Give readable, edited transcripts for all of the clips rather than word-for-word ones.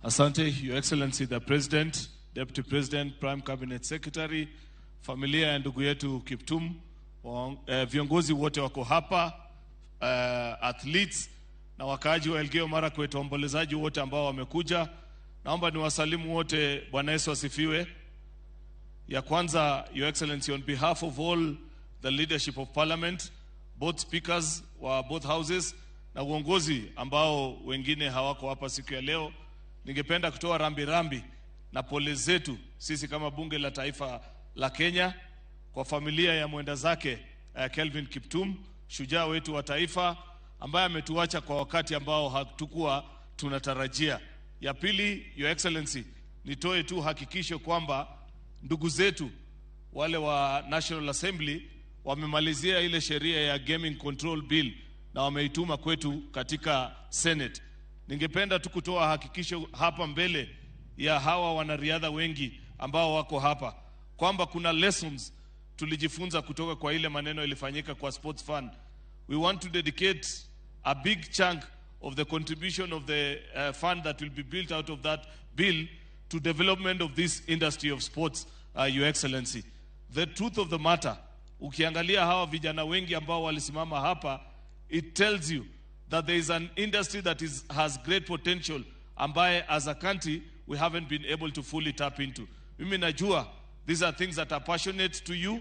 Asante, Your Excellency the President, Deputy President, Prime Cabinet Secretary, familia ya ndugu yetu Kiptum, viongozi wote wako hapa, athletes na wakaaji wa Elgeyo Marakwet, waombolezaji wote ambao wamekuja. Naomba niwasalimu wote. Bwana Yesu asifiwe. Ya kwanza, Your Excellency, on behalf of all the leadership of Parliament, both speakers wa both houses na uongozi ambao wengine hawako hapa siku ya leo, ningependa kutoa rambirambi na pole zetu sisi kama bunge la taifa la Kenya kwa familia ya mwenda zake Kelvin Kiptum, shujaa wetu wa taifa ambaye ametuacha kwa wakati ambao hatukuwa tunatarajia. Ya pili, Your Excellency, nitoe tu hakikisho kwamba ndugu zetu wale wa National Assembly wamemalizia ile sheria ya Gaming Control Bill na wameituma kwetu katika Senet. Ningependa tu kutoa hakikisho hapa mbele ya hawa wanariadha wengi ambao wako hapa kwamba kuna lessons tulijifunza kutoka kwa ile maneno ilifanyika kwa sports fund. We want to dedicate a big chunk of the contribution of the fund that will be built out of that bill to development of this industry of sports, Your Excellency. The truth of the matter, ukiangalia hawa vijana wengi ambao walisimama hapa, it tells you that there is an industry that has great potential ambaye as a country we haven't been able to fully tap into. Mimi najua these are things that are passionate to you.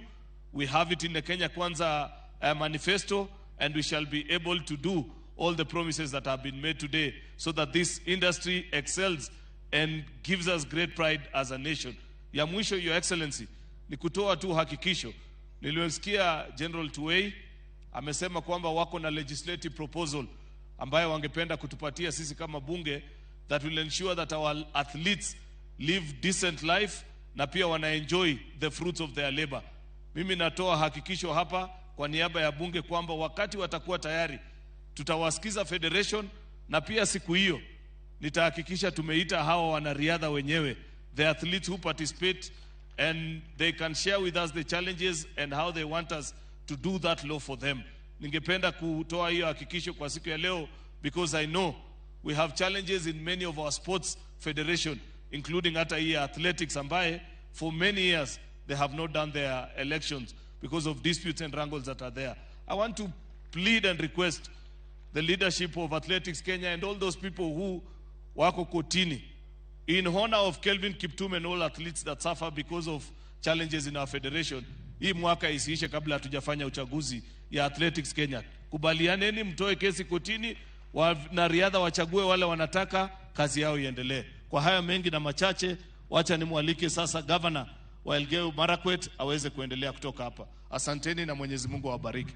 We have it in the Kenya Kwanza manifesto, and we shall be able to do all the promises that have been made today so that this industry excels and gives us great pride as a nation. Ya mwisho, Your Excellency, ni kutoa tu hakikisho. Niliwasikia General Tuwei amesema kwamba wako na legislative proposal ambayo wangependa kutupatia sisi kama bunge that will ensure that our athletes live decent life na pia wana enjoy the fruits of their labor. Mimi natoa hakikisho hapa kwa niaba ya bunge kwamba wakati watakuwa tayari tutawasikiza federation, na pia siku hiyo nitahakikisha tumeita hawa wanariadha wenyewe, the athletes who participate, and they can share with us the challenges and how they want us to do that law for them. Ningependa kutoa hiyo hakikisho kwa siku ya leo because I know we have challenges in many of our sports federation, including hata hii athletics ambaye for many years they have not done their elections because of disputes and wrangles that are there. I want to plead and request the leadership of Athletics Kenya and all those people who wako kotini in honor of Kelvin Kiptum and all athletes that suffer because of challenges in our federation. Hii mwaka isiishe kabla hatujafanya uchaguzi ya Athletics Kenya. Kubalianeni, mtoe kesi kotini, wanariadha wachague wale wanataka, kazi yao iendelee. Kwa haya mengi na machache, wacha nimwalike sasa Governor wa Elgeyo Marakwet aweze kuendelea kutoka hapa. Asanteni na Mwenyezi Mungu awabariki.